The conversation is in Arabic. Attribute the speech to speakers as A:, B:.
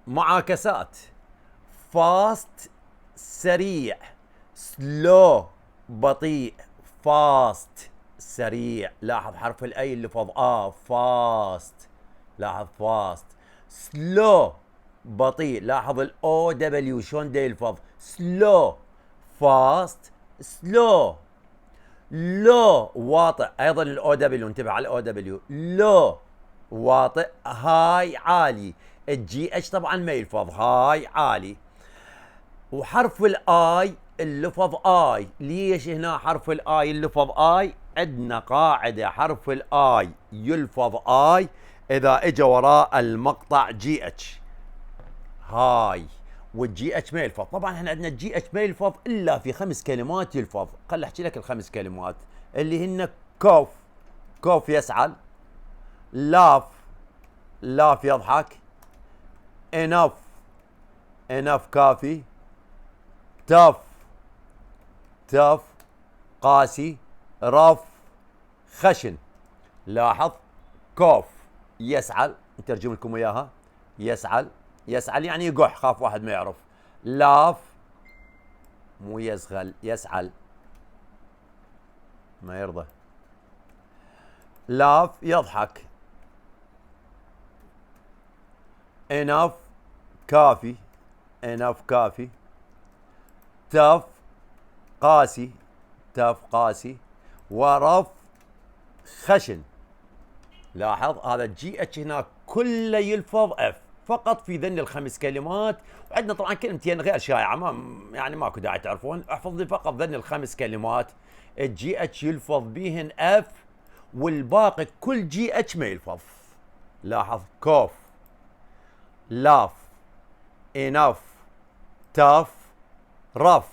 A: معاكسات. فاست سريع، سلو بطيء، فاست سريع. لاحظ حرف الاي اللفظ فاست. لاحظ فاست. سلو بطيء. لاحظ الاو دبليو شلون دا يلفظ سلو. فاست سلو. لو واطئ. ايضا الاو دبليو، انتبه على الاو دبليو. لو واطئ. هاي عالي. الجي اتش طبعا ما يلفظ هاي عالي. وحرف الاي اللفظ اي. ليش هنا حرف الاي اللفظ اي؟ عندنا قاعده حرف الاي يلفظ اي اذا اجى وراء المقطع جي اتش. هاي. والجي اتش ما يلفظ. طبعا احنا عندنا الجي اتش ما يلفظ الا في 5 كلمات يلفظ. خل احكي لك ال5 كلمات اللي هن كوف. كوف يسعل. لاف. لاف يضحك. انف. انف كافي. تف. تف قاسي. رف خشن. لاحظ كوف يسعل، نترجم لكم اياها. يسعل. يسعل يعني يقح، خاف واحد ما يعرف. لاف مو يزغل، يسعل ما يرضى. لاف يضحك. انف كافي. انف كافي. تف قاسي. تف قاسي. ورف خشن. لاحظ هذا الجي اتش هنا كله يلفظ اف فقط في ذن ال5 كلمات. وعندنا طبعا كلمتين غير شائعه، ما يعني ماكو داعي تعرفون. احفظ لي فقط ذن ال5 كلمات الجي اتش يلفظ بهن اف، والباقي كل جي اتش ما يلفظ. لاحظ كوف. لاف. انف. تاف. رف.